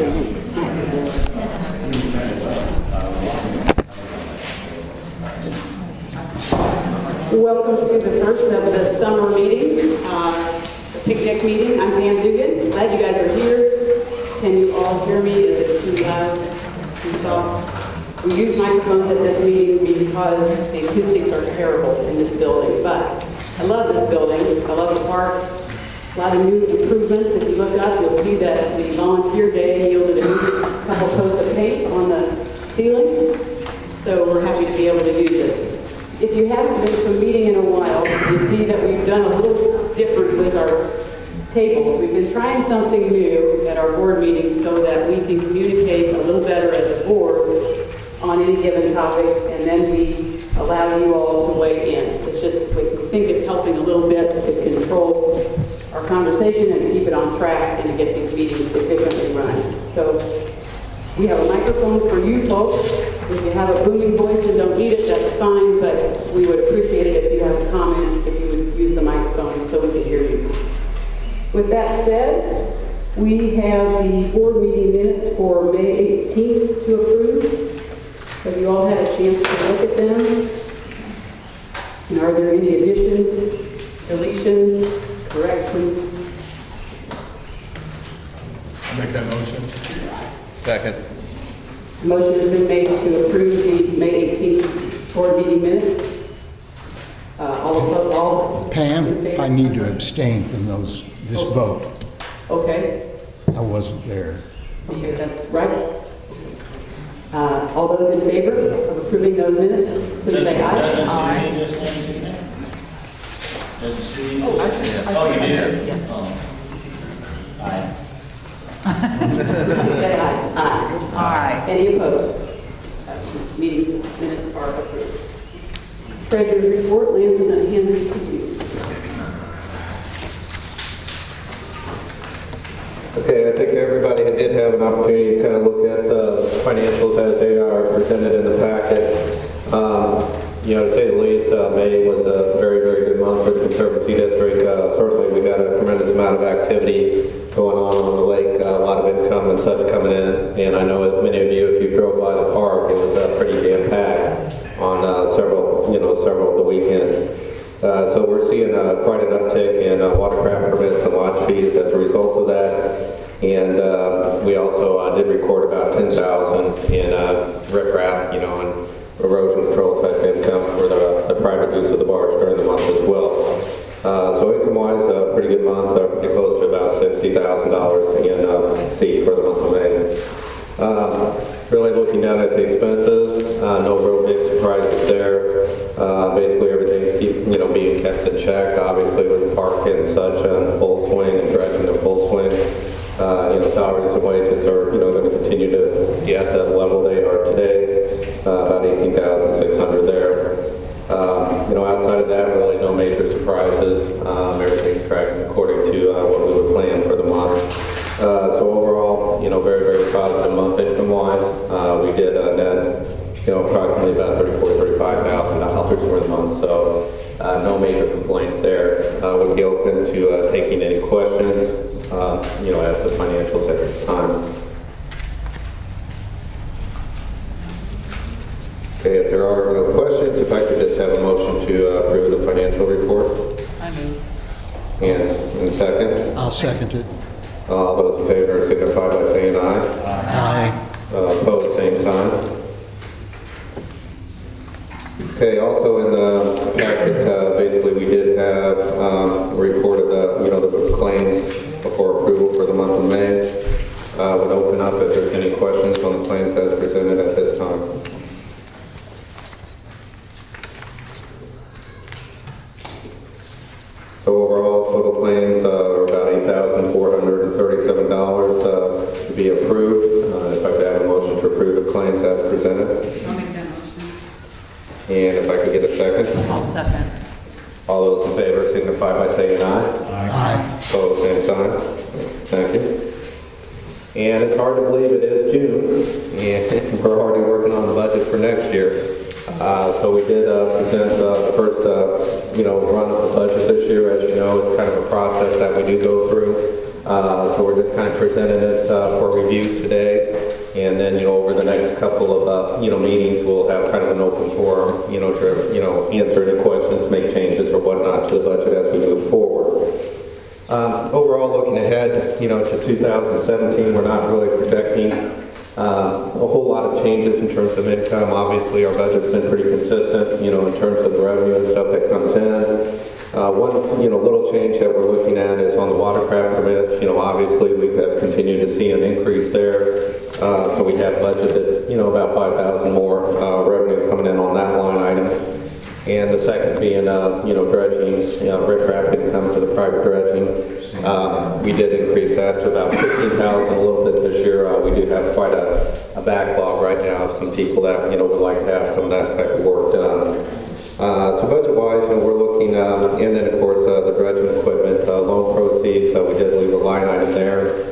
Welcome to the first of the summer meetings, the picnic meeting. I'm Pam Dugan. Glad you guys are here. Can you all hear me? Is it too loud? Too soft? We use microphones at this meeting because the acoustics are terrible in this building, but I love this building. I love the park. A lot of new improvements. If you look up, you'll see that the volunteer day yielded a couple coats of paint on the ceiling. So we're happy to be able to use it. If you haven't been to a meeting in a while, you see that we've done a little different with our tables. We've been trying something new at our board meetings so that we can communicate a little better as a board on any given topic, and then we allow you all to weigh in. It's just, we think it's helping a little bit to control our conversation and keep it on track and to get these meetings efficiently run. So we have a microphone for you folks. If you have a booming voice and don't need it, that's fine, but we would appreciate it if you have a comment, if you would use the microphone so we could hear you. With that said, we have the board meeting minutes for May 18th to approve. Have you all had a chance to look at them? And are there any additions, deletions, corrections? I'll make that motion. Second. A motion has been made to approve these May 18th board meeting minutes. All Pam, I need to abstain from this vote. Okay. I wasn't there. Yeah, that's right. All those in favor of approving those minutes, please say aye. Aye. Oh, you did? Yeah. Aye. Say aye. Aye. Aye. Any opposed? Meeting minutes are approved. Treasurer's report, Lance, I'm going to hand this to you. Okay, I think everybody did have an opportunity to kind of look at the financials as they are presented in the packet. You know, to say the least, May was a very, very good month for the Conservancy District. Certainly we got a tremendous amount of activity going on the lake, a lot of income and such coming in. And I know as many of you, if you drove by the park, it was pretty jam-packed on several of the weekends. So we're seeing quite an uptick in watercraft permits and lodge fees as a result of that. And we also did record about $10,000 in riprap, and erosion control type income for the private use of the barge during the month as well. So income-wise, a pretty good month, pretty close to about $60,000 in seats for the month of May. Really looking down at the expenses, no real big surprises there. Basically everything's being kept in check, obviously with park and such in full swing and dredging in full swing. Salaries and wages are going to continue to be at that level they are today, about $18,600 there. Outside of that, really no major surprises. Everything's tracking according to what we would plan for the month. So overall, very, very positive month income-wise. We did net, approximately about $34,000 to $35,000 for the month. So no major complaints there. Would be open to taking any questions, as the financials at this time. Okay, if there are no questions, if I could just have a motion to approve the financial report. I move. Yes, in a second. I'll second it. All those in favor signify by saying aye. Aye. Opposed, same sign. Okay, also in the packet, basically we did have a report of the claims before approval for the month of May. Would open up if there's any questions on the claims as presented at this time. So overall, total claims are about $8,437 to be approved. If I could have a motion to approve the claims as presented. I'll make that motion. And if I could get a second. I'll second. All those in favor signify by saying aye. Aye. Opposed, same sign. Thank you. And it's hard to believe it is June, and we're already working on the budget for next year. So we did present the first, run of the budget this year. As you know, it's kind of a process that we do go through. So we're just kind of presenting it for review today. And then, over the next couple of, meetings, we'll have kind of an open forum, to, answer any questions, make changes or whatnot to the budget as we move forward. Overall, looking ahead, to 2017, we're not really projecting a whole lot of changes in terms of income. Obviously, our budget's been pretty consistent, in terms of the revenue and stuff that comes in. One, little change that we're looking at is on the watercraft permits. Obviously, we have continued to see an increase there. So we have budgeted, about 5,000 more revenue coming in on that line item. And the second being, dredging, riprap income for the private dredging. We did increase that to about 15,000 a little bit this year. We do have quite a backlog right now of some people that, would like to have some of that type of work done. So budget-wise, we're looking, and then of course the dredging equipment, loan proceeds, we did leave a line item there.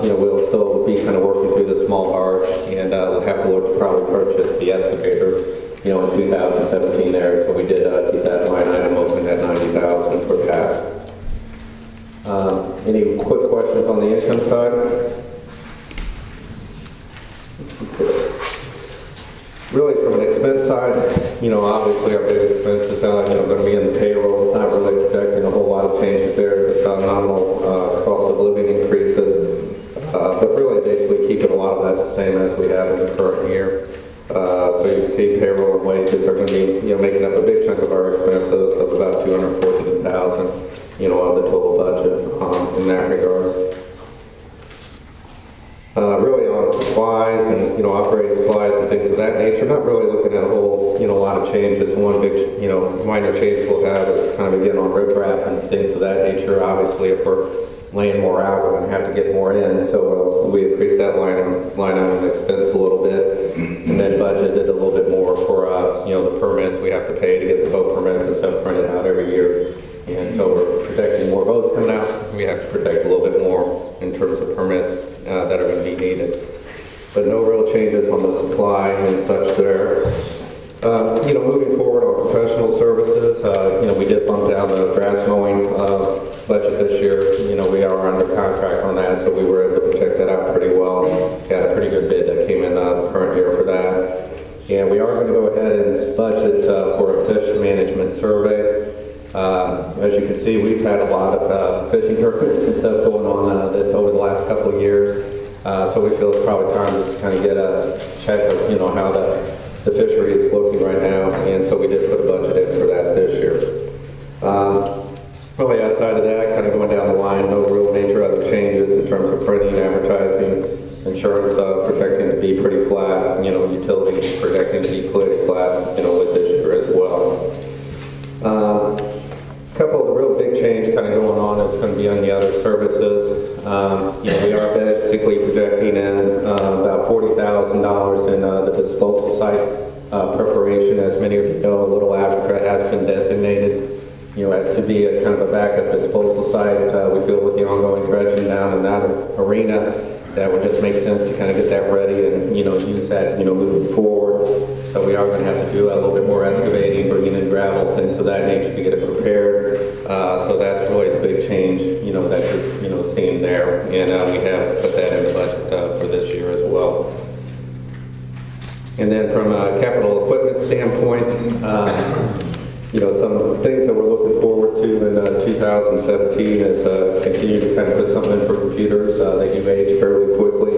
We'll still be kind of working through the small barge, and we'll have to look to probably purchase the excavator, in 2017 there. So we did keep that line item open at 90,000 for that. Any quick questions on the income side? Really, from an expense side, obviously our big expenses are, going to be in the payroll. It's not really projecting a whole lot of changes there. It's nominal cost of living increases, but really basically keeping a lot of that the same as we have in the current year. So you can see payroll and wages are going to be, making up a big chunk of our expenses of about $214,000, of the total budget in that regard. Really on supplies and, operating supplies and things of that nature, not really looking at a whole, lot of changes. One big, minor change we'll have is kind of again on riprap and things of that nature. Obviously, if we're laying more out, we're going to have to get more in. So we increased that line item expense a little bit, and then budgeted a little bit more for, the permits we have to pay to get the boat permits and stuff printed out every year. And so we're protecting more boats coming out. We have to protect a little bit more in terms of permits that are going to be needed. But no real changes on the supply and such there. Moving forward on professional services, we did bump down the grass mowing budget this year. We are under contract on that, so we were able to check that out pretty well. Got a pretty good bid that came in the current year for that. And we are going to go ahead and budget for a fish management survey. As you can see, we've had a lot of fishing tournaments and stuff going on this over the last couple of years. So we feel it's probably time to kind of get a check of, how the fishery is looking right now. And so we did put a budget in for that this year. Probably outside of that, kind of going down the line, no real major other changes in terms of printing, advertising, insurance, projecting to be pretty flat, utilities projecting to be pretty flat, with this year as well. A couple of the real big change kind of going on is going to be on the other services. We are basically projecting in about $40,000 in the disposal site preparation. As many of you know, Little Africa has been designated, to be a kind of a backup disposal site. We feel with the ongoing dredging down in that arena, that would just make sense to kind of get that ready and, use that, moving forward. So we are going to have to do a little bit more excavating, bringing in gravel, things of that nature to get it prepared. So that's really the big change, that you're, seeing there. And we have put that in the budget for this year as well. And then from a capital equipment standpoint, some things that we're looking forward to in 2017 is continue to kind of put something in for computers. They do age fairly quickly.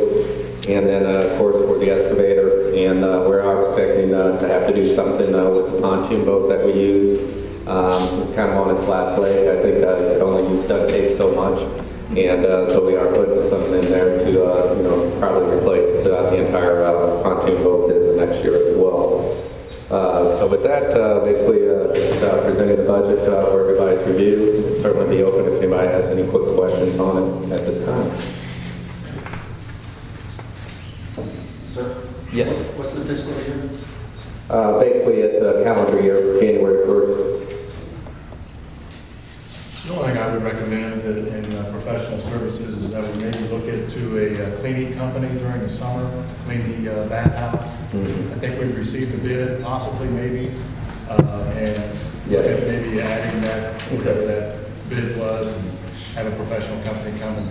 And then, of course, for the excavator, and we're expecting to have to do something with the pontoon boat that we use. It's kind of on its last leg. I think it only use duct tape so much. And so we are putting something in there to, probably replace the entire pontoon boat in the next year as well. So with that, basically presenting the budget for everybody's review. We'll certainly be open if anybody has any quick questions on it at this time. Sir? Yes. What's the fiscal year? Basically, it's a calendar year, January 1st. The only thing I would recommend in professional services is that we maybe look into a cleaning company during the summer, clean the bathhouse. Mm-hmm. I think we've received a bid, possibly, maybe, and yeah, maybe adding that, whatever that bid was, and have a professional company come and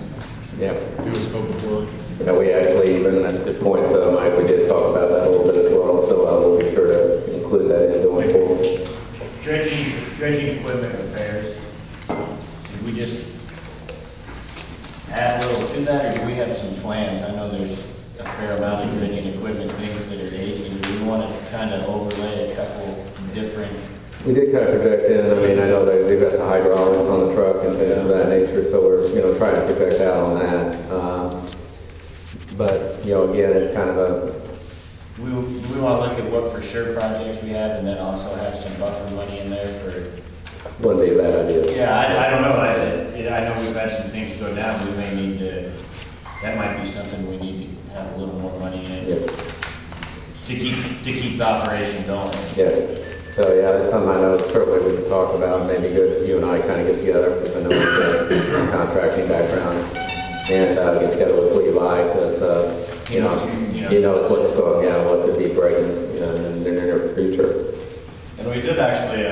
Yeah. do a scope of work. We actually, even, that's a good point, Mike, we did talk about that a little bit as well, so we'll be sure to include that in going forward. Dredging equipment repairs. Did we just add a little to that, or do we have some plans? I know there's a fair amount of dredging equipment, things that are aging. Do we want to kind of overlay a couple different? We did kind of project in, I mean, I know they've got the hydraulics on the truck and things of that nature, so we're, trying to project out on that. But, again, it's kind of a, We want to look at what for sure projects we have, and then also have some buffer money in there for. wouldn't be a bad idea. Yeah, I don't know. I know we've had some things go down. We may need to. That might be something we need to have a little more money in Yeah. to keep the operation going. Yeah. So, yeah, that's something I know certainly we can talk about. Maybe good if you and I kind of get together, because I know we've got a contracting background, and get together with Levi, because, he knows what's going on, what could be breaking, in the near future. And we did actually,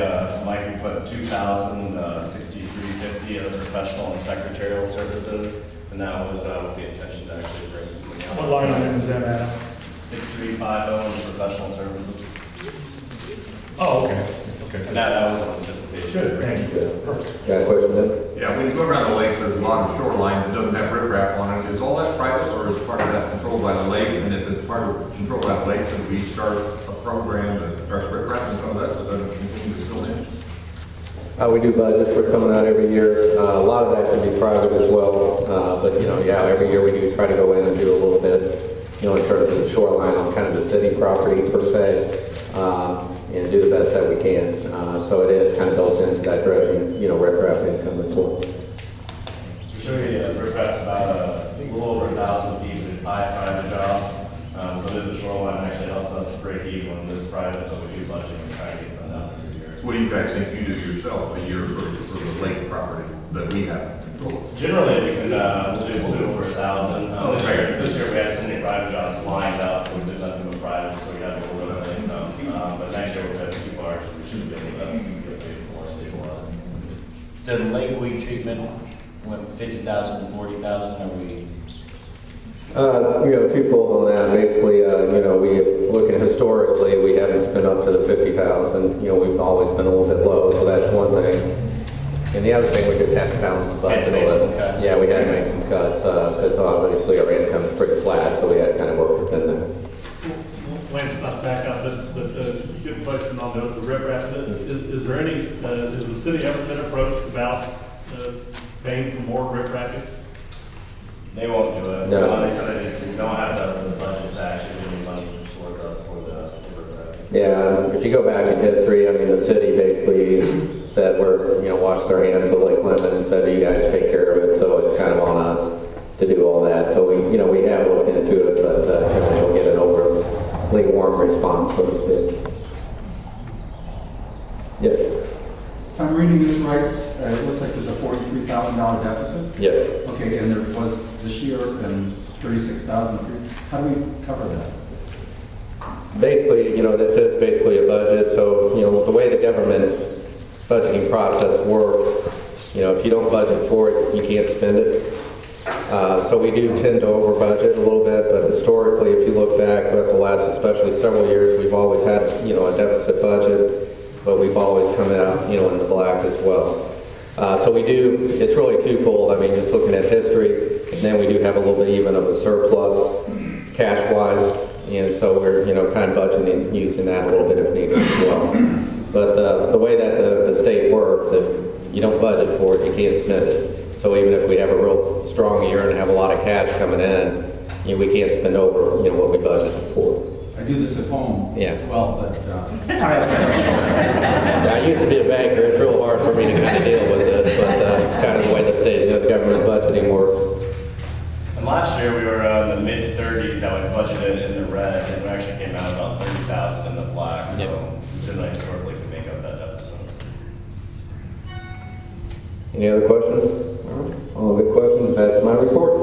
Mike, we put 2,063.50 of professional and secretarial services, and that was with the intention to actually bring some. What line item is that at? 6350 in professional services. Oh, okay. Okay. And that was an anticipation. Good, thank you. Got a question, then? Yeah, when you go around the lake, there's a lot of shoreline that doesn't have riprap on it. Is all that private, or is part of that controlled by the lake? And if it's part of controlled by the lake, should we start a program to start riprapping some of that so that it continues to fill in? We do budget for some of that every year. A lot of that can be private as well. But, every year we do try to go in and do a little bit, in terms of the shoreline on kind of the city property per se, and do the best that we can. So it is kind of built into that dredging, riprap income as well. Sure, yeah, riprap's about a little over 1,000 feet with 5 private jobs. So this is shoreline actually helps us break even on this private, but we do budget and try to get some down every year. What do you guys think you do yourself a year for the lake property that we have control? Generally, we can, we'll do over 1,000. This year we had so many private jobs lined up, so we did nothing but private, so we had a little bit of income. But next year we'll have 2 barges, we should be able to get more stabilized. The lake weed treatment went 50,000 to 40,000. Are we? Twofold on that. Basically, we looking historically, we haven't spent up to the 50,000. We've always been a little bit low, so that's one thing. And the other thing, we just have to balance the budget. Had to make some cuts. Yeah, we had to make some cuts because obviously our income is pretty flat, so we had to kind of work within that. Lance, not back up, but good question on the riprap. Is there any, has the city ever been approached about paying for more riprapping? They won't do it. No. So they said they don't have the budget to actually give any money towards us for the riprap. Yeah, if you go back in history, the city basically said washed their hands of Lake Lemon and said, you guys take care of it, so it's kind of on us to do all that. So we have looked into it, but we don't get an overly warm response, so to speak. Yes. If I'm reading this right, it looks like there's a $43,000 deficit. Yes. Okay, and there was this year and 36,000. How do we cover that? Basically, this is basically a budget, so, the way the government budgeting process works, if you don't budget for it, you can't spend it. So we do tend to over budget a little bit, but historically, if you look back at the last, especially several years, we've always had, a deficit budget, but we've always come out, in the black as well. So we do, it's really twofold. Just looking at history, and then we do have a little bit even of a surplus cash-wise, and so we're, kind of budgeting using that a little bit if needed as well. But the way that the state works, if you don't budget for it, you can't spend it. So even if we have a real strong year and have a lot of cash coming in, we can't spend over, what we budgeted for. I do this at home Yeah. as well, but I used to be a banker. It's real hard for me to kind of deal with this, but it's kind of the way the state government budgeting works. And last year we were in the mid-30s that we budgeted in the red, and we actually came out about 30,000 in the black. So we generally historically can make up that deficit. Any other questions? All good questions. That's my report.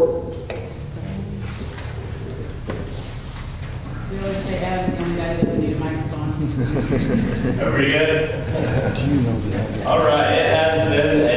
Real estate ad's the only guy that doesn't need a microphone. Are we good? Do you know that? All right, it has been a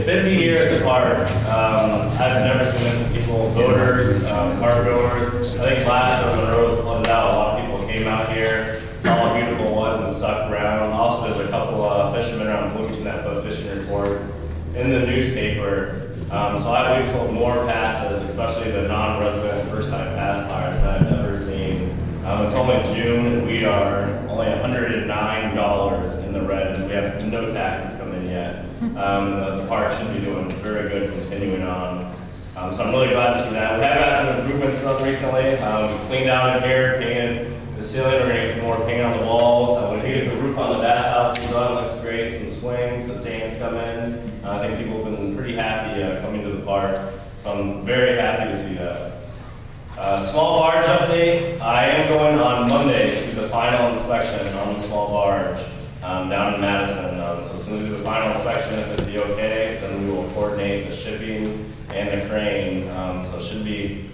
busy year here at the park, I've never seen this many people, voters, park goers. I think last year when Monroe was flooded out, a lot of people came out here, saw how beautiful it was and stuck around. Also, there's a couple fishermen around Bloomington that put fishing reports in the newspaper. So we've sold more passes, especially the non-resident first-time pass buyers that I've never seen. It's only June. We are only $109 in the red, and we have no taxes come in yet. The park should be doing very good continuing on. So I'm really glad to see that. We have got some improvements done recently. Cleaned out in here, painted the ceiling. We're going to get some more paint on the walls. We needed the roof on the bathhouse is done. Looks great. Some swings, the stands come in. I think people have been pretty happy coming to the park. So I'm very happy to see that. Small barge update. I am going on Monday to do the final inspection on the small barge down in Madison. So as soon as we do the final inspection, if it's the okay, then we will coordinate the shipping and the crane. So it should be,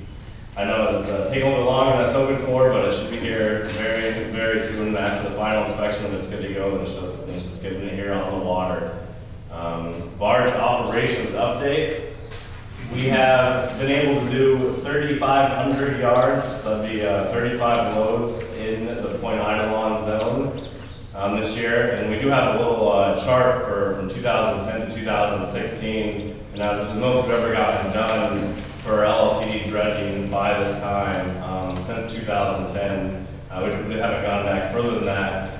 I know it's taking a little longer than I was hoping for, but it should be here very, very soon after the final inspection. If it's good to go, then it's just getting it here on the water. Barge operations update. We have been able to do 3,500 yards, so that'd be 35 loads in the Point Eidolon zone this year. And we do have a little chart from 2010 to 2016. And now this is the most we've ever gotten done for LLCD dredging by this time since 2010. We haven't gone back further than that.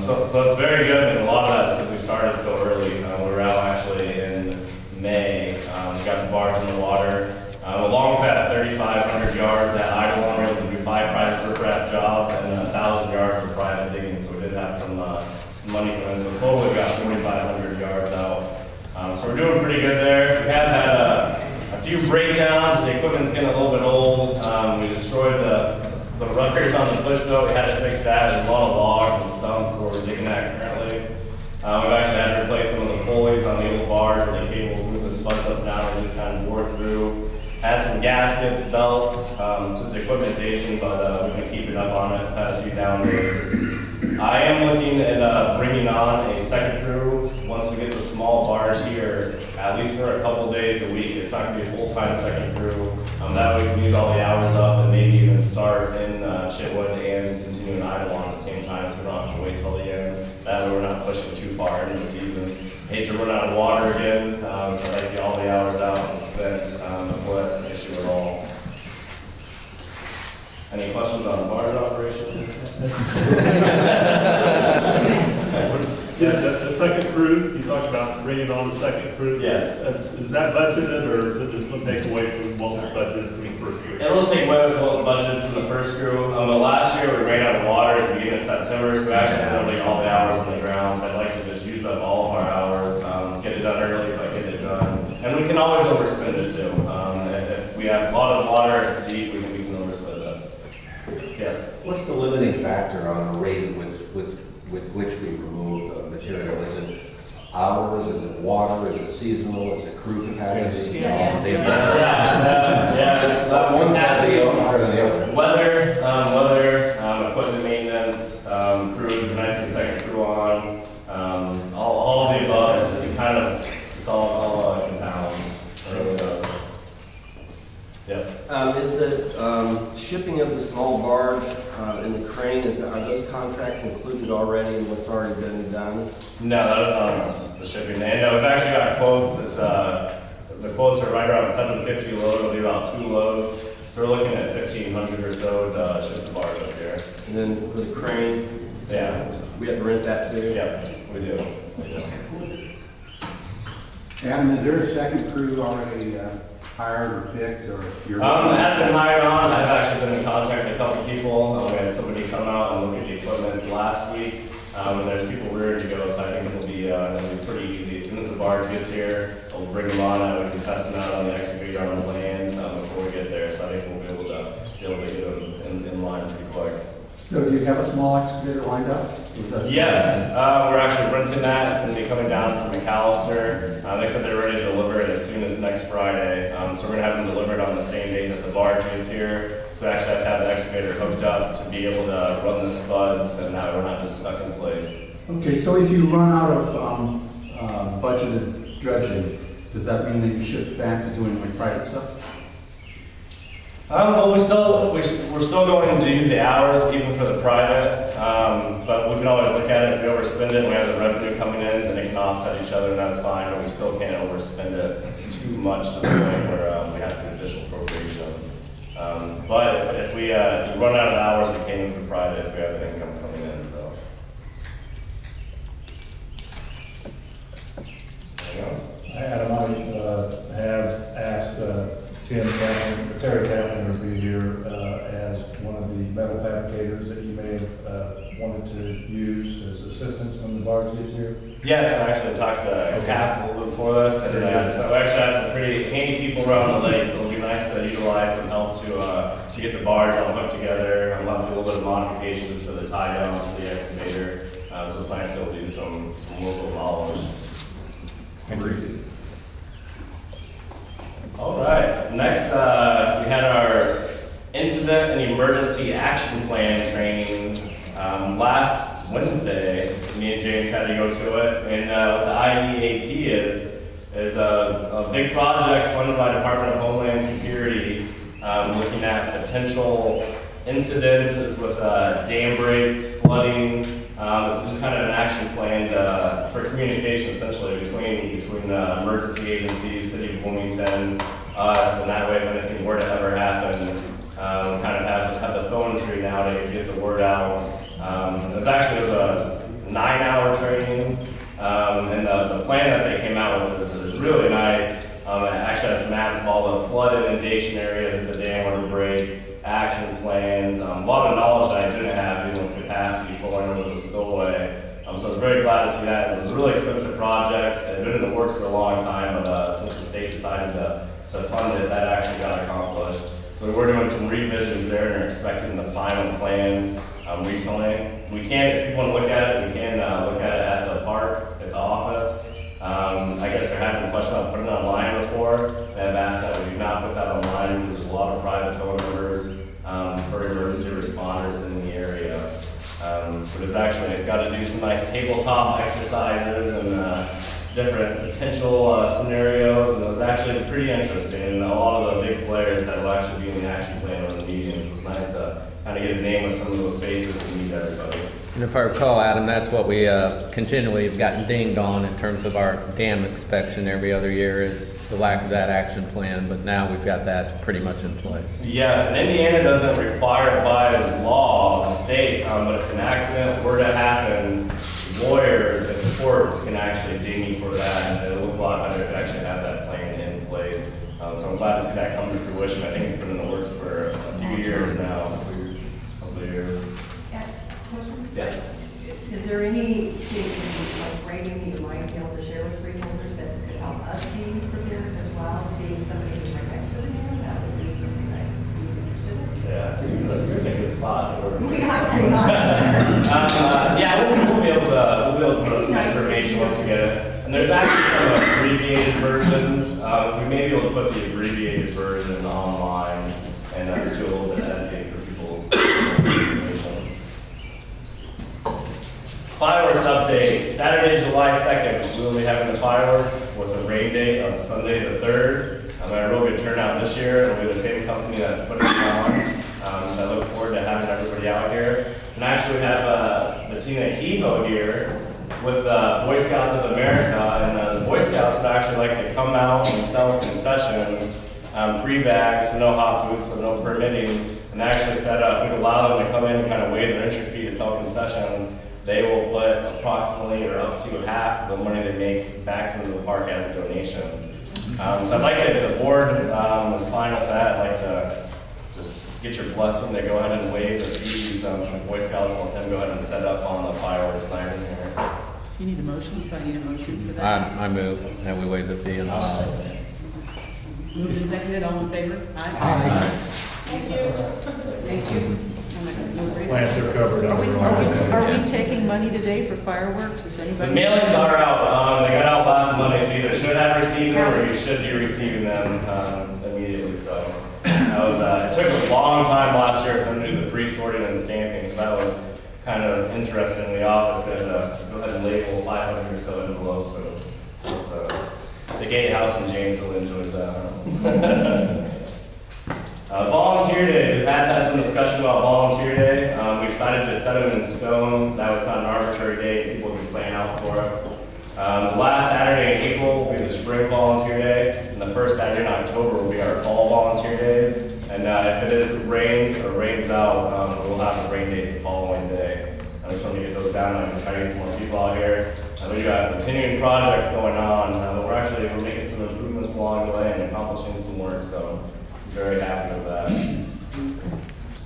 So it's very good, and a lot of that is because we started so early. We were out actually in May. We got the barge in the water. Along with that, 3,500 yards at Eidolon, we were able to do 5 private riprap jobs and 1,000 yards of private digging. So we did have some money coming in. So total, we got 4,500 yards out. So we're doing pretty good there. We have had a few breakdowns. The equipment's getting a little bit old. We destroyed the rudders on the push boat. We had to fix that. There's a lot of logs and stumps where we're digging at currently. We've actually had to replace some of the pulleys on the old barge where the cables move the spuds up now and just kind of bore through. Had some gaskets, belts, just the equipment's aging, but we've been keeping up on it. Had a few down days. I am looking at bringing on a second crew once we get the small barge here, at least for a couple days a week. It's not going to be a full-time second crew. That way we can use all the hours up and maybe even start in Chitwood and continue in Eidolon at the same time, so we don't have to wait till the end. That way we're not pushing too far into the season. Hate to run out of water again, so I'd like to get all the hours out and spent before that's an issue at all. Any questions on barge operations? Yeah, the second crew, you talked about bringing on a second crew. Yes. Is that budgeted, or is it just going to take away from what was budgeted from the first crew? It'll take away with what was budgeted from the first crew. But last year we ran out of water at the beginning of September, so we actually had to take all the hours on the ground. So I'd like to just use up all of our hours, get it done early, but get it done. And we can always overspend it too. If we have a lot of water, it's deep, we can overspend it. Yes. What's the limiting factor on the rate with which we remove the material? Is it hours? Is it water? Is it seasonal? Is it crew capacity? Yeah. One's got to be higher than the other. Weather, equipment maintenance, crews, nice and second crew on, all of the above. It's kind of, it's all compounds. Yes. Is the shipping of the small barge and the crane, are those contracts included already in what's already been done? No, that is not on us, the shipping. And we've actually got quotes. The quotes are right around $750 a load. It'll be about 2 loads. So we're looking at $1,500 or so to ship the barge up here. And then for the crane? Yeah. We have to rent that too? Yeah, we do. Adam, is there a second crew already hired or picked, or you're? It has been hired on. I've actually been in contact with a couple people. We had somebody come out and look at the equipment last week. And there's people ready to go, so I think it'll be pretty easy. As soon as the barge gets here, we'll bring them on and we can test them out on the excavator on the land before we get there. So I think we'll be able to get them in line pretty quick. So do you have a small excavator lined up? Yes, we're actually renting that. It's going to be coming down from McAllister. They said they're ready to deliver it as soon as next Friday. So we're going to have them delivered on the same day that the barge gets here. So we actually have to have the excavator hooked up to be able to run the spuds, and now we're not just stuck in place. Okay, so if you run out of budgeted dredging, does that mean that you shift back to doing like private stuff? Well, we're still going to use the hours even for the private, but we can always look at it. If we overspend it and we have the revenue coming in, then it can offset each other, and that's fine. But we still can't overspend it too much to the point where we have to do additional appropriation. But if we run out of hours, we can use the private if we have the income coming in. So. Anything else? Adam, I have asked Terry Kaplan to be here as one of the metal fabricators that you may have wanted to use as assistants when the barge gets here. Yes, I actually talked to Cap a little bit before this, and so we actually have some pretty handy people around the lake, so it'll be nice to utilize some help to get the barge all hooked together. I'm going to do a little bit of modifications for the tie down to the excavator, so it's nice to be able to do some local knowledge. Agreed. All right, next we had our incident and emergency action plan training last Wednesday. Me and James had to go to it, and what the IEAP is a big project funded by Department of Homeland Security, looking at potential incidences with dam breaks, flooding. It's just kind of an action plan for communication, essentially, between emergency agencies, City of Wilmington, us, and that way, if anything were to ever happen, kind of have the phone tree now to get the word out. It was a 9-hour training, and the plan that they came out with is really nice. It actually has maps of all the flood inundation areas if the dam were to break, action plans, a lot of knowledge that I didn't have, even with capacity for when it was a spillway. So I was very glad to see that. It was a really expensive project. It had been in the works for a long time, but since the state decided to fund it, that actually got accomplished. So we were doing some revisions there and are expecting the final plan recently. We can, if you want to look at it, we can look at it at the park, at the office. I guess there have been questions about putting it online before, and I've asked that we do not put that online because there's a lot of private phone numbers for emergency responders in the area. But it's actually got to do some nice tabletop exercises and different potential scenarios, and it was actually pretty interesting. And a lot of the big players that will actually be in the action plan on the meetings. It was nice to kind of get a name of some of those faces and meet everybody. And if I recall, Adam, that's what we continually have gotten dinged on in terms of our dam inspection every other year is the lack of that action plan, but now we've got that pretty much in place. Yes, and Indiana doesn't require it by law, the state, but if an accident were to happen, lawyers and courts can actually ding you for that, and it'll look a lot better if you actually have that plan in place. So I'm glad to see that come to fruition. I think it's been in the works for a few years now. A couple of years. Yes. Is there anything like writing that you might be able to share with freeholders that could help us be prepared as well, being somebody who's right next to them? That would be something nice to be interested in. Yeah, you're in a good spot. Yeah, we'll be able to put up some information once we get it. And there's actually some abbreviated versions. We may be able to put the abbreviated version online and just do a little bit of editing for people's information. Fireworks update. Saturday, July 2nd, we will be having the fireworks with a rain date on Sunday the 3rd. I had a real good turnout this year. It'll be the same company that's putting it on. So I look forward to having everybody out here. And actually we have Bettina Kehoe here with Boy Scouts of America. And the Boy Scouts would actually like to come out and sell concessions, pre-bags, so no hot food, so no permitting. And actually said if we'd allow them to come in and kind of waive their entry fee to sell concessions, they will put approximately or up to half of the money they make back into the park as a donation. So I'd like to, if the board is fine with that, I'd like to just get your blessing to go ahead and waive the fees from the Boy Scouts, let them go ahead and set up on the fireworks night in here. You need a motion? Do I need a motion for that? I move that we waive the fee on the Moved and seconded, all in favor? Aye. Thank you. Thank you. Plans are covered. Are we taking money today for fireworks? If The anybody? mailings are out. They got out last Monday, so you either should have received them or you should be receiving them immediately. So it took a long time last year for them to do the pre-sorting and stamping, so that was kind of interesting in the office. They had to go ahead and label 500 or so envelopes. So they gatehouse in Janesville enjoys that. Volunteer days, we've had some discussion about volunteer day. We decided to set them in stone. That was not an arbitrary date, people can plan out for it. The last Saturday in April will be the spring volunteer day, and the first Saturday in October will be our fall volunteer days. And if it rains out, we'll have a rain date the following day. I just want to get those down and try to get some more people out here. We got continuing projects going on, but we're making some improvements along the way and accomplishing some work, so I'm very happy with that.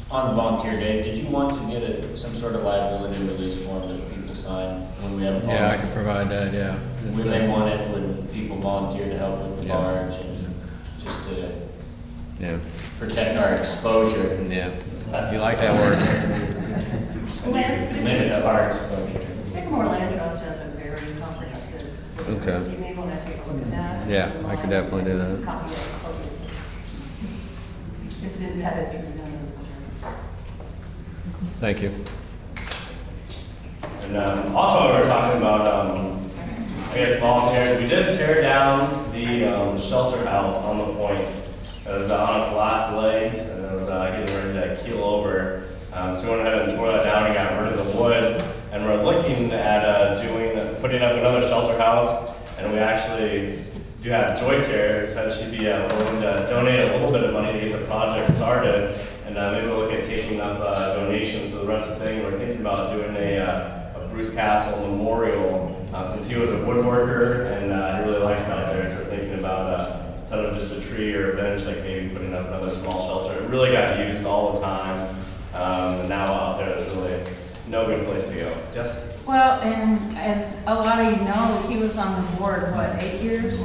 On volunteer day, did you want to get some sort of liability release form that people sign when we have a volunteer? Yeah, I can provide that, yeah. When they want it, when people volunteer to help with the barge and just to protect our exposure. Yeah, you like that word? Limit of our exposure. Sycamore Land Trust has a very comprehensive. Okay. You may want to take a look at that. Yeah, I could definitely do that. Copy of it. It's been vetted through them. Thank you. And also, we were talking about, volunteers. We did tear down the shelter house on the point. It was on its last legs, and it was getting ready to keel over. So we went ahead and tore that down and got rid of the wood. And we're looking at putting up another shelter house. And we actually do have Joyce here, who said she'd be willing to donate a little bit of money to get the project started. And maybe we'll look at taking up donations for the rest of the thing. We're thinking about doing a Bruce Castle memorial, since he was a woodworker and he really likes it out there. So we're thinking about instead of just a tree or a bench, like maybe putting up another small shelter. It really got used all the time. And now out there's really no good place to go. Yes? Well, and as a lot of you know, he was on the board, 8 years?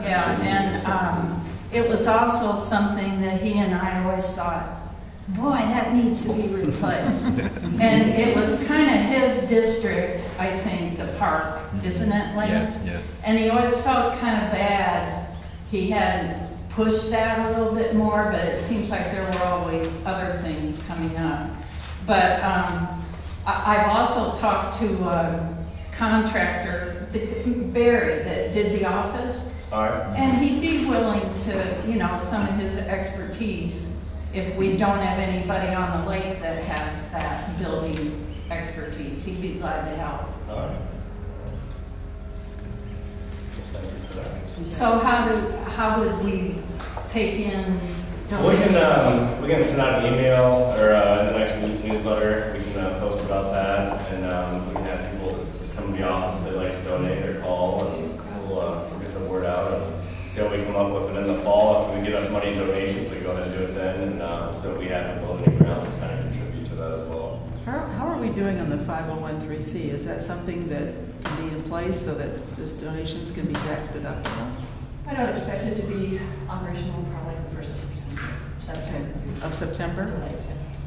Yeah, and it was also something that he and I always thought, boy, that needs to be replaced. And it was kind of his district, I think, the park, isn't it, Lance? Yeah. And he always felt kind of bad. He hadn't pushed that a little bit more, but it seems like there were always other things coming up. But I've also talked to a contractor, Barry, that did the office. All right. And he'd be willing to, some of his expertise, if we don't have anybody on the lake that has that building expertise, he'd be glad to help. All right. Thank you for that. So how would we take in? We can send out an email or in the next newsletter. We can post about that, and we can have people just come to the office if they'd like to donate or call, and we'll get the word out and see what we come up with. And in the fall, if we get enough money in donations, we go ahead and do it then, and so we have the building ground to kind of contribute to that as well. How are we doing on the 501(c)(3)? Is that something that can be in place so that those donations can be tax deductible? I don't expect it to be operational probably the first of September. Of September?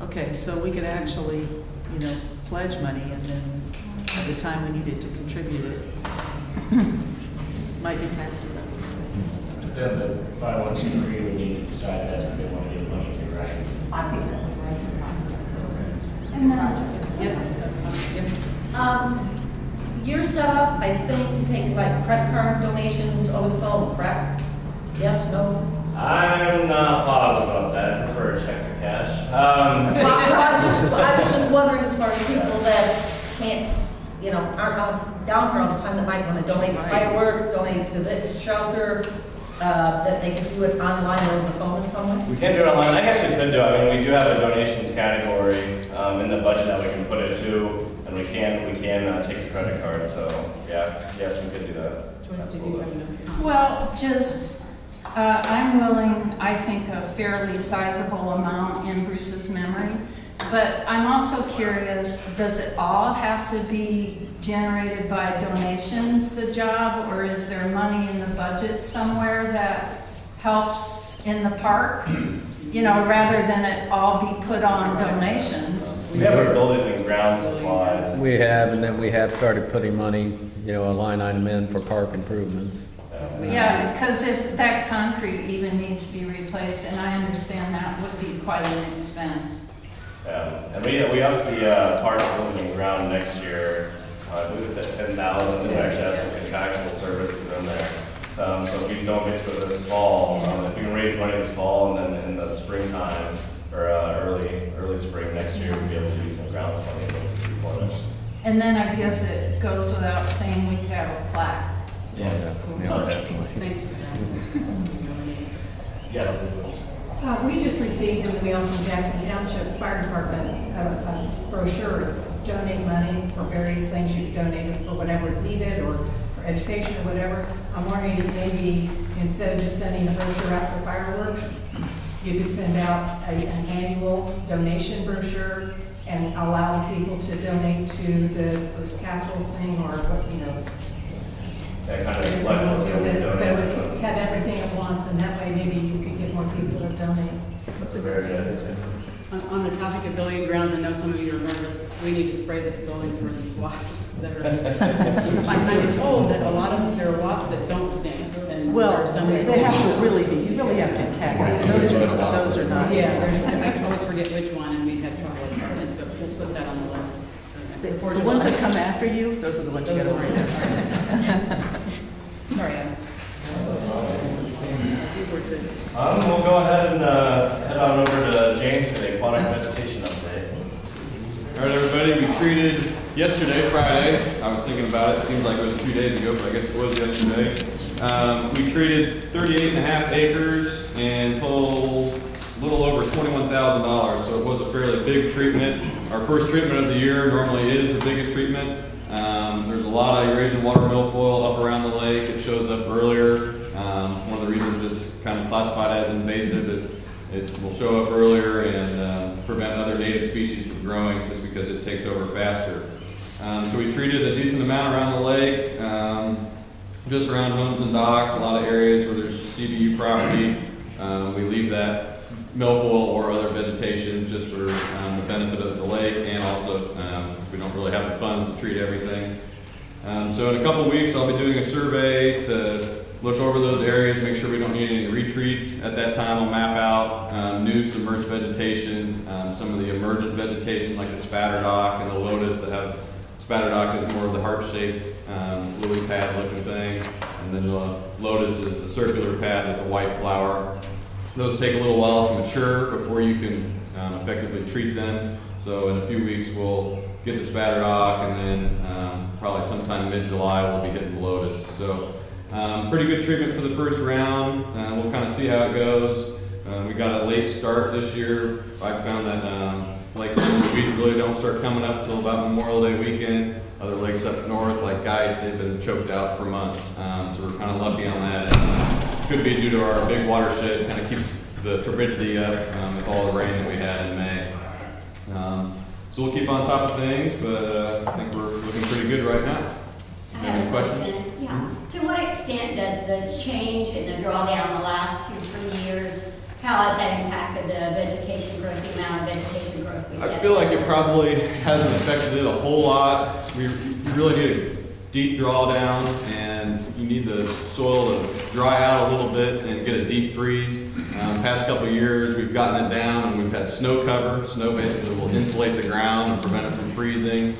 Okay, so we could actually, pledge money and then at the time we need it to contribute it, might be tax deductible. But then the 501(c)(3), we need to decide that's what they want to give money to, right? I think that's a right process. And You're set up, I think, to take like credit card donations over the phone, correct? Yes, no? I'm not positive about that. I prefer checks or cash. I was just wondering as far as people that can't, aren't down here all the time that might want to donate to fireworks, donate to this shelter, that they can do it online or over the phone in some way? We can do it online. I guess we could do it. I mean, we do have a donations category in the budget that we can put it to, and we can take a credit card. So yes, we could do that. Well, I'm willing, I think, a fairly sizable amount in Bruce's memory. But I'm also curious, does it all have to be generated by donations, the job, or is there money in the budget somewhere that helps in the park? Rather than it all be put on donations. We have our building and ground supplies. We have, and then we have started putting money, a line item in for park improvements. Yeah, because if that concrete even needs to be replaced, and I understand that would be quite an expense. And we upped the parks, building and ground next year. I believe it's at 10,000. So we actually have some contractual services in there. So So if we don't get to it this fall, if we can raise money this fall and then in the springtime or early spring next year, we'll be able to do some grounds funding with the replenish. And then I guess it goes without saying we could have a plaque. Yeah. Thanks for that. Yes. We just received in the mail from Jackson Township Fire Department a brochure, donate money for various things you can donate for whatever is needed or for education or whatever. I'm wondering if maybe instead of just sending a brochure out for fireworks, you could send out an annual donation brochure and allow people to donate to the Bruce Castle thing or what, you know. That kind of reflect what we're donating. Had everything at once, and that way maybe you could get more people to donate. That's a very good idea. On the topic of building grounds, I know some of you are nervous. We need to spray this building for these wasps that are. I'm told that a lot of them, there are wasps that don't sting. And Well, some they have to really be, you really have to attack them. Those are not. Yeah, I always forget which one, and we've had trouble with this, but we'll put that on the list. The ones that come after you, those are the ones you gotta worry about. Sorry, Adam. We'll go ahead and head on over to James for the aquatic vegetation update. All right, everybody, we treated yesterday, Friday. I was thinking about it. Seems like it was a few days ago, but I guess it was yesterday. We treated 38.5 acres and totaled a little over $21,000. So it was a fairly big treatment. Our first treatment of the year normally is the biggest treatment. There's a lot of Eurasian water milfoil up around the lake. It shows up earlier. One of the reasons it's kind of classified as invasive, it will show up earlier and prevent other native species from growing just because it takes over faster. So we treated a decent amount around the lake, just around homes and docks, a lot of areas where there's CBU property. We leave that milfoil or other vegetation just for the benefit of the lake, and also we don't really have the funds to treat everything. So in a couple of weeks I'll be doing a survey to look over those areas, make sure we don't need any retreats. At that time I'll map out new submerged vegetation, some of the emergent vegetation like the spatter dock and the lotus that have, spatter dock is more of the heart-shaped lily pad looking thing, and then the lotus is the circular pad with the white flower. Those take a little while to mature before you can effectively treat them. So in a few weeks we'll get the spatter dock, and then probably sometime mid-July we'll be hitting the lotus. So pretty good treatment for the first round. We'll kind of see how it goes. We got a late start this year. I found that like we really don't start coming up till about Memorial Day weekend. Other lakes up north, like Geist, they've been choked out for months. So we're kind of lucky on that. And could be due to our big watershed, kind of keeps the turbidity up with all the rain that we had in May. So we'll keep on top of things, but I think we're looking pretty good right now. Any questions? Yeah. To what extent does the change in the drawdown the last 2-3 years, how has that impacted the vegetation growth, the amount of vegetation growth we get? I feel like it probably hasn't affected it a whole lot. We really need a deep drawdown, and you need the soil to dry out a little bit and get a deep freeze. Past couple of years we've gotten it down and we've had snow cover. Snow basically will insulate the ground and prevent it from freezing.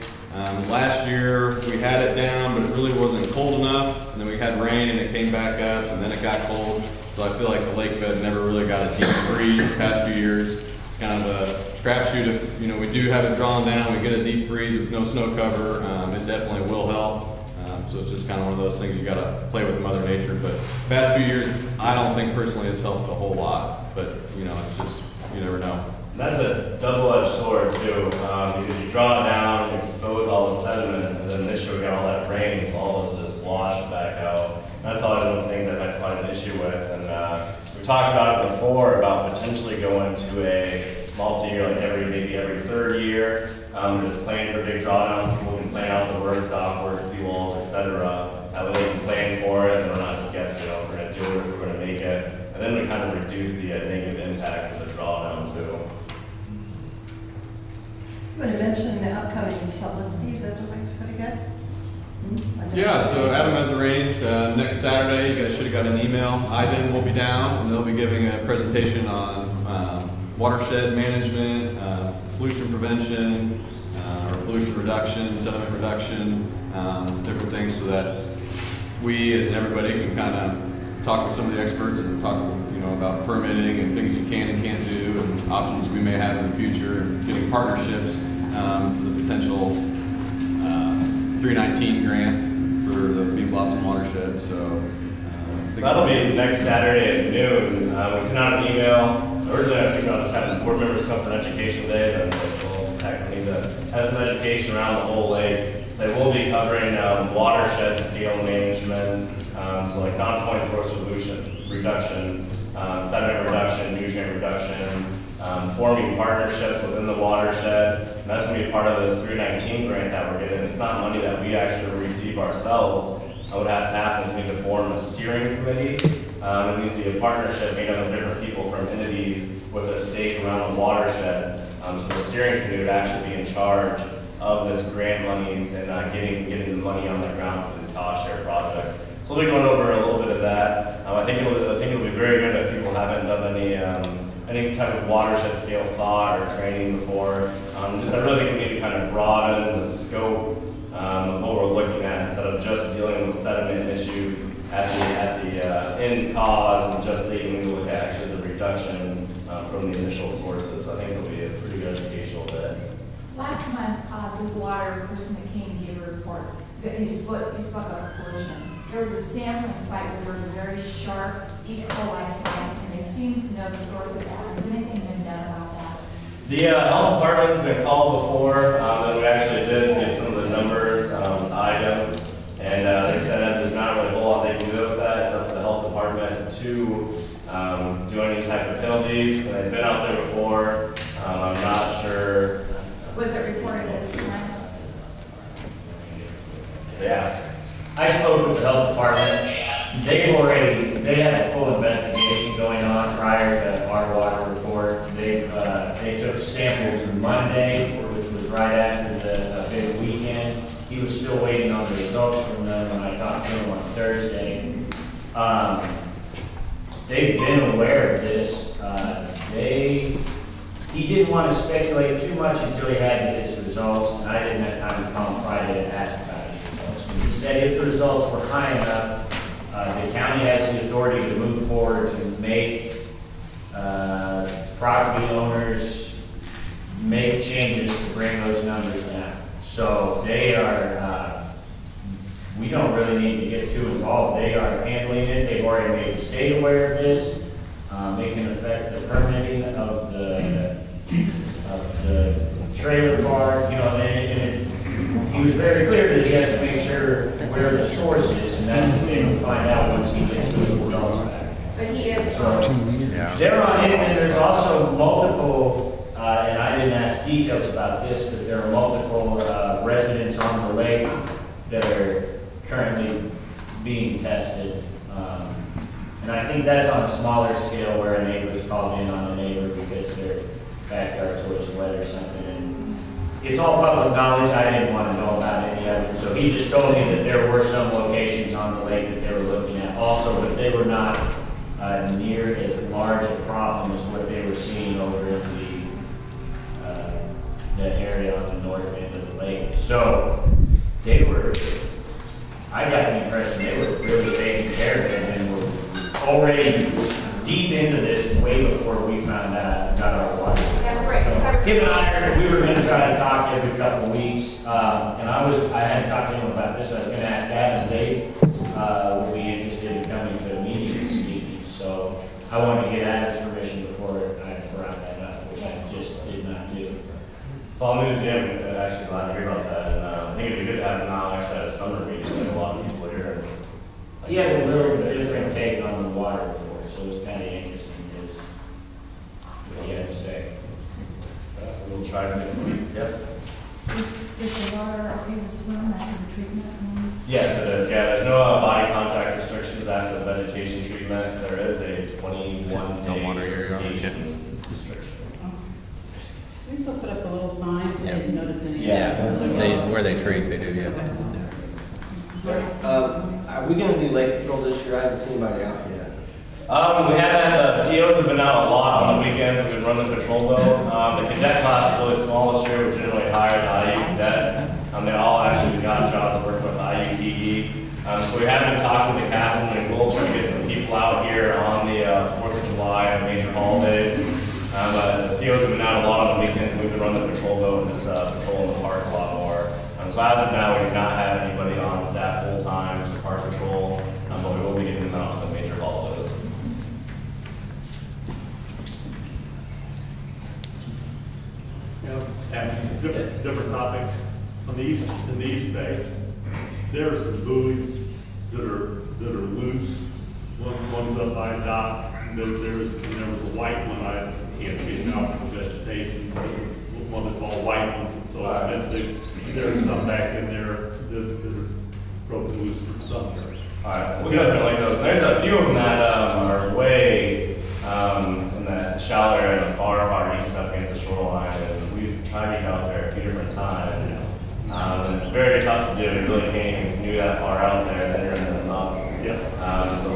Last year we had it down, but it really wasn't cold enough, and then we had rain and it came back up, and then it got cold. So I feel like the lake bed never really got a deep freeze the past few years. It's kind of a crapshoot. If we do have it drawn down, we get a deep freeze with no snow cover, it definitely will help. So it's just kind of one of those things you got to play with Mother Nature. But the past few years, I don't think personally it's helped a whole lot. But it's just, you never know. And that's a double-edged sword too, because you draw it down and expose all the sediment, and then this year we got all that rain, so all of it's just washed back out. And that's always one of the things I've had quite an issue with. And we talked about it before about potentially going to a multi-year, like maybe every third year. Just plan for big drawdowns. People can plan out the work, dock work, seawalls, etc. That way they can plan for it, and we're not just guessing. We're going to do it. We're going to make it, and then we kind of reduce the negative impacts of the drawdown too. You want to mention the upcoming publicity that looks pretty good? Yeah, so Adam has arranged next Saturday. You guys should have got an email. IDEN will be down, and they'll be giving a presentation on watershed management, pollution prevention, or pollution reduction, sediment reduction, different things, so that we and everybody can kind of talk with some of the experts and talk, about permitting and things you can and can't do and options we may have in the future and getting partnerships for the potential 319 grant for the Big Blossom watershed. So that'll be next Saturday at noon. We sent out an email. Originally, I was thinking about just having board members come for an education day, but I was like, well, heck, we need to have some education around the whole lake. So we'll be covering watershed scale management, so like non-point source reduction, sediment reduction, nutrient reduction, forming partnerships within the watershed. And that's going to be part of this 319 grant that we're getting. It's not money that we actually receive ourselves. What has to happen is we need to form a steering committee. It needs to be a partnership made up of different people from entities with a stake around the watershed. So the steering committee would actually be in charge of this grant monies and getting the money on the ground for these cost share projects. So we'll be going over a little bit of that. I think it'll be very good if people haven't done any type of watershed scale thought or training before. I really think we need to kind of broaden the scope of what we're looking at instead of just dealing with sediment issues at the end cause and just thinking we look at actually the reduction from the initial sources. So I think it'll be a pretty good educational bit. Last month, the water person that came and gave a report, you spoke of pollution. There was a sampling site where there was a very sharp E. coli spike, and they seemed to know the source of that. Has anything been done about that? The health department's been called before, and we actually did get some of the numbers with IDEM, and they said that there's not really a whole lot they can do with that. It's up to the health department to do any type of penalties. And they've been out there before. I'm not sure. Was it reported this time? Yeah. I spoke with the health department. They had a full investigation going on prior to our water report. They took samples Monday, which was right after the big weekend. He was still waiting on the results from them when I talked to him on Thursday. They've been aware of this. He didn't want to speculate too much until he had his results, and I didn't have time to call him Friday and ask about his results. And he said if the results were high enough, the county has the authority to move forward to make property owners make changes to bring those numbers down. So they are, we don't really need to get too involved. They are handling it. They've already made the state aware of this. It can affect the permitting of the trailer park, and he was very clear that he has to make sure where the source is, and that's what he'll find out once he gets the results back. But he is. They're on it, and there's also multiple, and I didn't ask details about this, but there are multiple residents on the lake that are currently being tested. And I think that's on a smaller scale where a neighbor's called in on a neighbor because their backyard's always wet or something. And it's all public knowledge. I didn't want to know about any of it. So he just told me that there were some locations on the lake that they were looking at also, but they were not near as large a problem as what they were seeing over in the area on the north end of the lake. So they were, I got the impression they were really taking care of it and were already deep into this way before we found out, got our water. That's great. So, Kim and I, we were going to try to talk every couple of weeks, and I had talked to him about this. I was going to ask Adam if they would be interested in coming to a meeting this evening. So I wanted to get Adam's permission before I brought that up, which I just did not do. So I'll news him actually glad to hear about that, and I think it'd be good to have him now actually at a summer meeting. Like a lot of people here. He had a little different take on the water report, so it was kind of interesting because what he had to say. We'll try to. Yes. Is the water okay to swim after the treatment? Yes, it is. Yeah, there's no body contact restrictions after the vegetation treatment. There is a 21-day irrigation restriction. We still put up a little sign. I didn't notice any. Yeah, where they treat, they do, yeah. Are we going to do lake patrol this year? I haven't seen anybody out yet. We have had, the COs have been out a lot on the weekends. We've been running patrol boat. The cadet class is really small this year. We're generally hired the IU cadets. They all actually got jobs working with IUPE. So we have been talking to the captain, and we'll try to get some people out So as of now, we do not have anybody on staff full-time for park patrol, but we will be getting them out to major holidays. Different topic. On the east, in the East Bay, there are some buoys that are loose. One's up by a dock. There was a white one. I can't see it now from the vegetation. One of the tall white ones, and so expensive. There's some back in there that are broken loose from somewhere. Alright, we'll definitely like those. There's a few of them that are way in that shallow area in the far east up against the shoreline, and we've tried to get out there a few different times. And it's very tough to do. You really can't even do that far out there, then you're in the mud. So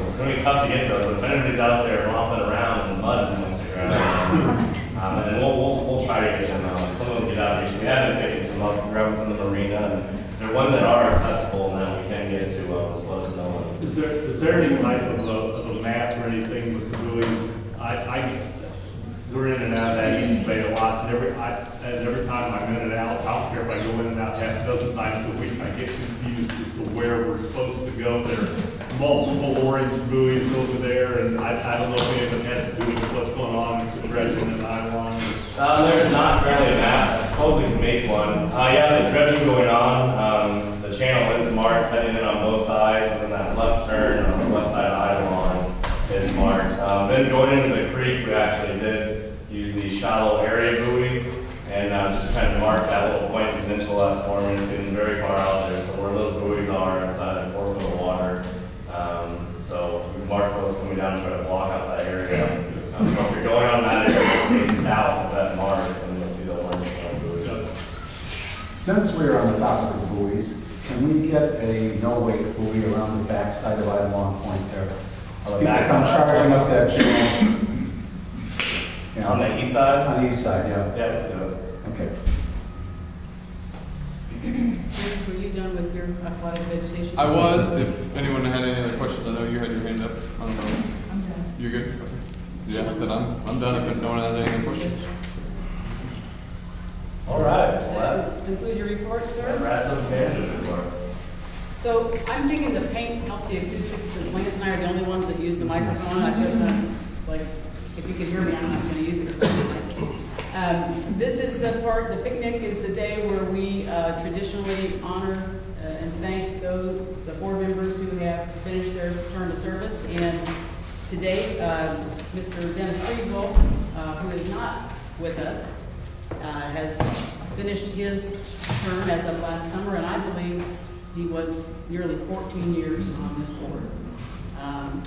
it's going to be tough to get those, but if anybody's out there romping around in the mud and wants to grab them, and then we'll try to get them out. Some of them get out recently. We have been picking some up, grab them from the marina, and they're ones that are accessible and that we can get to, just let us know. Is there any type of a map or anything with the buoys? We're in and out of that East Bay a lot, and every time I'm in and out, I don't care if I go in and out half a dozen times a week, I get confused as to where we're supposed to go. There are multiple orange buoys over there, and I don't know if any of it has to do with what's going on with the dredging and Iwan. There's not currently a map. I suppose we can make one. Yeah, the dredging going on. The channel is marked heading in on both sides, and then that left turn on the west side of Iwan is marked. Then going into the creek, we actually did use the shallow area buoys, and just kind of mark that little point potential that's forming. It's getting very far out there, so where those buoys are inside the 4 foot of water. So we mark those coming down and try to block out that area. So if you're going on that area, stay south of that mark, and you'll see the orange buoys. Since we're on the topic of buoys, can we get a no-wake buoy around the backside of Iwan Point there? People come charging up that channel. You know, on the east side? On the east side, yeah. Yeah. Okay. Chris, were you done with your aquatic vegetation? I was. If anyone had any other questions, I know you had your hand up. I don't know. I'm done. You're good? Okay. Yeah, then I'm done if no one has any other questions. All right. Conclude your report, sir? That's a manager's report. So I'm thinking the paint helped the acoustics, and Lance and I are the only ones that use the microphone. I feel like, if you can hear me, I'm not going to use it. This is the part, the picnic is the day where we traditionally honor and thank the board members who have finished their term of service. And today, Mr. Dennis Friesel, who is not with us, has finished his term as of last summer, and I believe he was nearly 14 years on this board.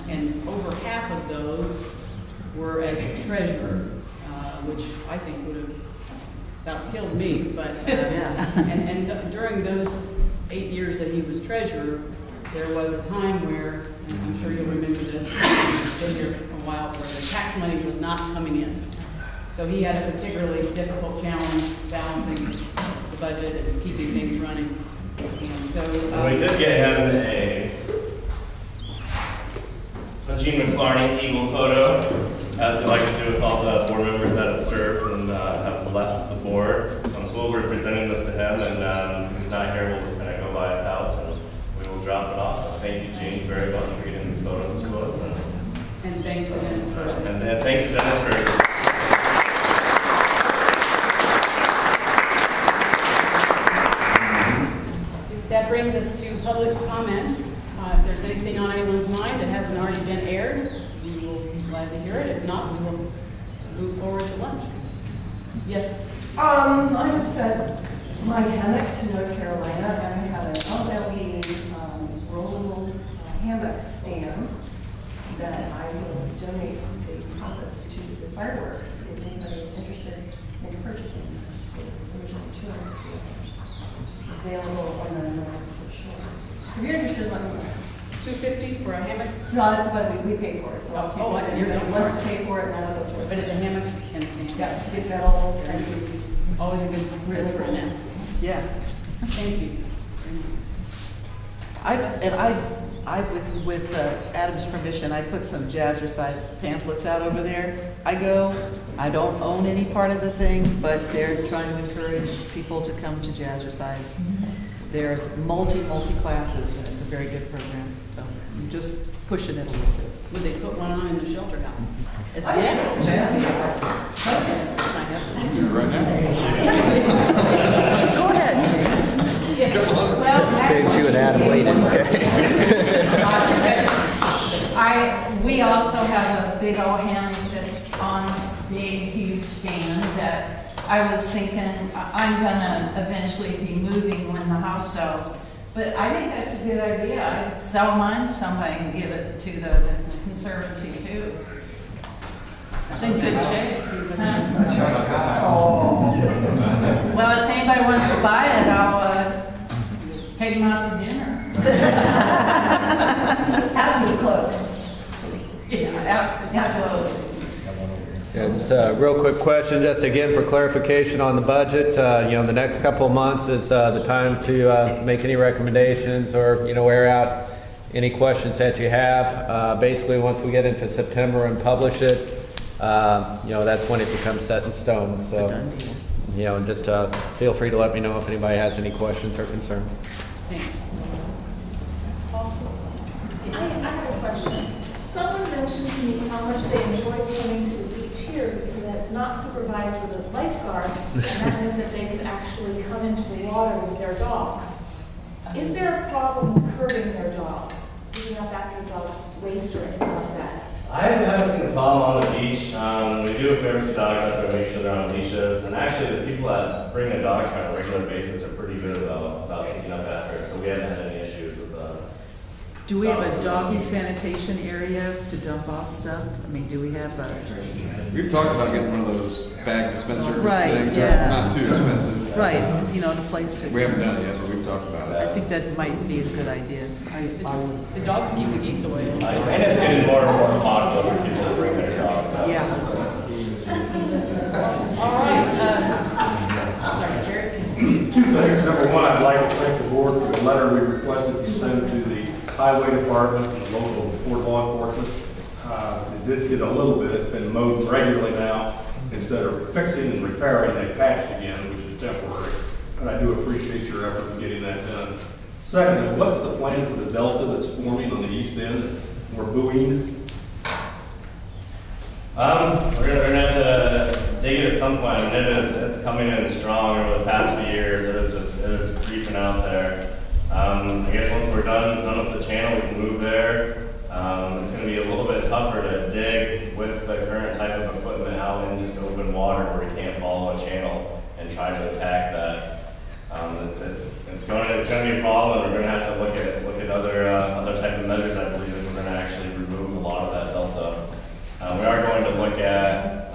And over half of those were as treasurer, which I think would have about killed me, but and during those 8 years that he was treasurer, there was a time where, and I'm sure you'll remember this, you've been here a while, where the tax money was not coming in. So he had a particularly difficult challenge balancing the budget and keeping things running. And so we did get him a Gene McLarney Eagle photo, as we like to do with all the board members that have served and have left the board. So we'll be presenting this to him, and since he's not here, we'll just kind of go by his house and we will drop it off. So thank you, Gene, very much for getting these photos to us. And thanks to Dennis for us. And thanks to Dennis for. That brings us to public comments. If there's anything on anyone's mind that hasn't already been aired, we will be glad to hear it. If not, we will move forward to lunch. Yes? I just sent my hammock to North Carolina, and I have an LED rollable hammock stand that I will donate the profits to the fireworks if anybody is interested in purchasing. It was originally $200. Available on the North Shore. If you're interested, let me know. $250 for a hammock? No, that's what we pay for it. So I'll take I it. see. You're Everybody wants to pay for it, and I'll go for it. But it's a hammock and a stand. Yeah, big metal. Always a good surprise for an end. Yeah. Thank you. With Adam's permission, I put some jazzercise pamphlets out over there. I don't own any part of the thing, but they're trying to encourage people to come to jazzercise. there's multi classes, and it's a very good program. So I'm just pushing it a little bit. Would they put one on in the shelter house? Right now. Go ahead. She would add later. We also have a big old hammock that's on a big, huge stand that I was thinking I'm gonna eventually be moving when the house sells. But I think that's a good idea. I'd sell mine to somebody and give it to the Conservancy too. It's in good shape. Huh? Well, if anybody wants to buy it, I'll take them out to dinner. After the closing. Yeah, after the closing. Yeah, just a real quick question, just again for clarification on the budget. The next couple of months is the time to make any recommendations or, air out any questions that you have. Basically, once we get into September and publish it, that's when it becomes set in stone. So, just feel free to let me know if anybody has any questions or concerns. Thanks. I have a question. Someone mentioned to me how much they enjoyed coming to the beach here because it's not supervised with a lifeguard, and that meant that they could actually come into the water with their dogs. Is there a problem with curbing their dogs, picking up after dog waste or anything like that? I haven't seen a problem on the beach. We do have service dogs out there, make sure they're on leashes, and actually the people that bring the dogs on a regular basis are pretty good about picking up after, so we haven't had any issues with Do we have a doggy sanitation area to dump off stuff? I mean, do we have a... We've talked about getting one of those bag dispenser Right, things. yeah. Not too expensive. Right, a place to... We haven't done it yet, but we've talked about it. I think that might be a good idea. The dogs keep the geese away. And it's getting more and more popular for people to bring their dogs out. Yeah. All right. Sorry, Jared. Two things. Number one, I'd like to thank the board for the letter we requested you send to the Highway Department and local Fort law enforcement. It did get a little bit. It's been mowed regularly now. Instead of fixing and repairing, they patched again, which is temporary. And I do appreciate your effort in getting that done. Secondly, what's the plan for the delta that's forming on the east end? We're buoying. We're gonna have to dig it at some point. I mean, it's coming in strong over the past few years. It was creeping out there. I guess once we're done with the channel, we can move there. It's going to be a little bit tougher to dig with the current type of equipment out in just open water where we can't follow a channel and try to attack that. It's going to be a problem, and we're going to have to look at other type of measures. I believe if we're going to actually remove a lot of that delta. We are going to look at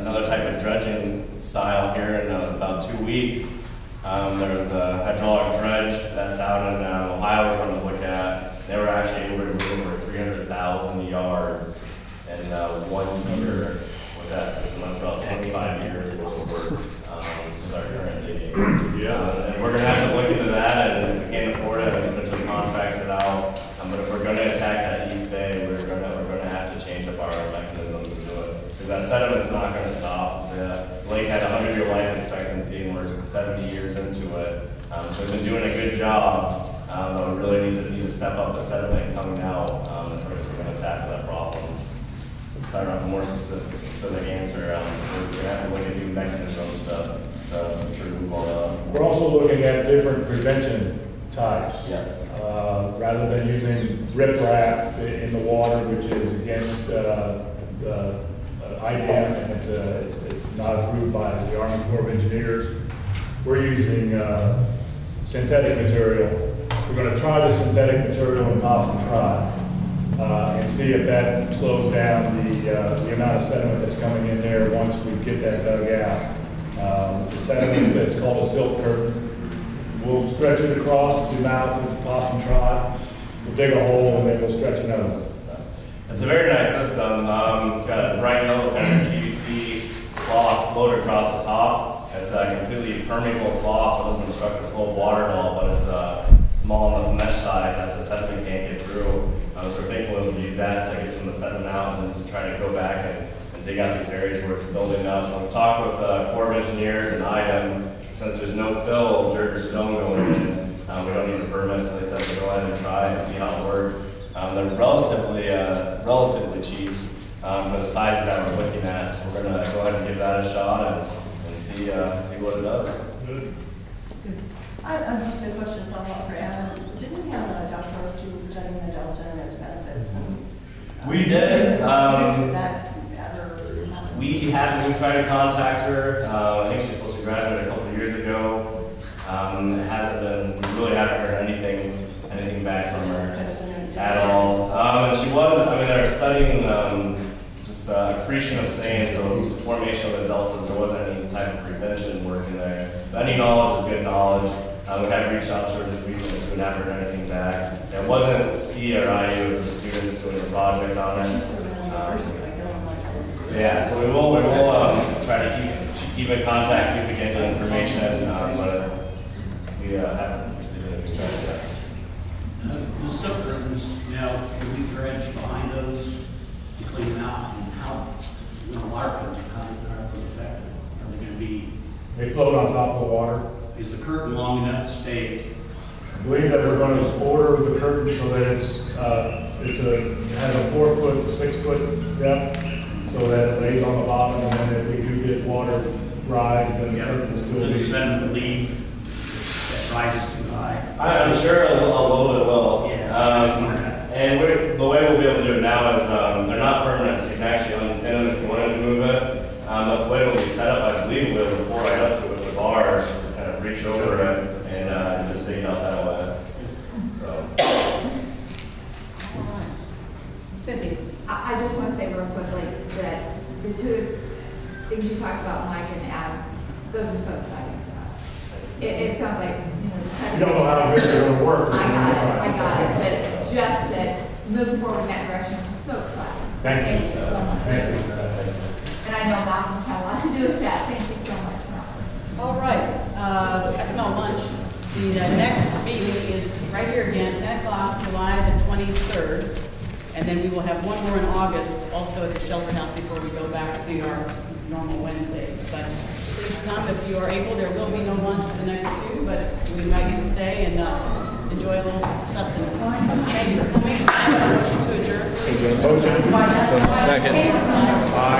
another type of dredging style here in about 2 weeks. There's a hydraulic dredge that's out in Ohio we're going to look at. They were actually able to remove over 300,000 yards in 1 year with that system. That's about 25 years worth of work with our current digging. And we're going to have to look into that, and if we can't afford it, and potentially contract it out. But if we're going to attack that East Bay, we're going to have to change up our mechanisms to do it. Because that sediment's not going to stop. The lake had a 100-year life expectancy, and we're 70 years into it. So we've been doing a good job. But we really need to step up the sediment coming out if we're going to tackle that problem. So I don't have a more specific answer. We're going to have to look at new mechanisms to remove all that. We're also looking at different prevention types. Yes. Rather than using riprap in the water, which is against the IDM, and it's not approved by the Army Corps of Engineers, we're using synthetic material. We're going to try the synthetic material and toss and try, and see if that slows down the amount of sediment that's coming in there once we get that dug out. It's a sediment that's called a silt curtain. We'll stretch it across the mouth of the toss and try. We'll dig a hole and then we'll stretch another one. It's a very nice system. It's got a bright yellow kind of PVC cloth floated across the top. It's a completely permeable cloth, so it doesn't obstruct the flow of water at all, but it's small enough mesh size that the sediment can't get through. So we're thankful to use that to get some of the sediment out and then just try to go back and dig out these areas where it's building up. So we've talked with Corps of Engineers and IDEM. Since there's no fill, dirt or stone going in, We don't need a permit, so they said to go ahead and try and see how it works. They're relatively cheap for the sizes that we're looking at. So we're gonna go ahead and give that a shot and see what it does. Good. I'm just a question follow up for Adam. Didn't we have a doctoral student studying the Delta and its benefits? We did. Did that ever happen? We tried to contact her. I think she's supposed to graduate a couple of years ago. It hasn't been. We really haven't heard anything back from her at all. And she was. I mean, they're studying just accretion of sand, so formation of the deltas. There wasn't any type of prevention work in there. But any knowledge is good knowledge. We had reached out to her just recently, we never heard anything back. It wasn't ski or IU, it was the students doing a project on it. Yeah, so we will try to keep in contact, see if we get the information, but we haven't received anything yet. The subrooms, now, can we dredge behind those to clean them out, and how, water flows, how are those affected? Are they gonna be, They float on top of the water. is the curtain long enough to stay? I believe that we're going to order the curtain so that it has a 4 foot, 6 foot depth, so that it lays on the bottom, and then if we do get water rise, then the curtain will still Does be. it sediment leave that rises too high? I'm sure a little bit will. Yeah, I was wondering that. And the way we'll be able to do it now is they're not permanent, so you can actually unpin them if you wanted to move it. But the way it'll be set up, I believe, we'll pour right up to it with the bars, just kind of reach over it and just dig it out that way. So. Cindy, I just want to say real quickly that the two things you talked about, Mike and Adam, those are so exciting to us. It sounds like, You don't know how good they're going to work. I got it, but just that moving forward in that direction is just so exciting. So Thank you. so much. Thank you. And I know Malcolm's had a lot to do with that. Thank you so much, Malcolm. All right, I smell lunch. The next meeting is right here again, 10 o'clock, July the 23rd. And then we will have one more in August, also at the Shelter House before we go back to our normal Wednesdays. But please come if you are able. There will be no lunch for the next two, but we invite you to stay and enjoy a little sustenance. Thanks for coming. Motion to adjourn. Motion. Second. Aye.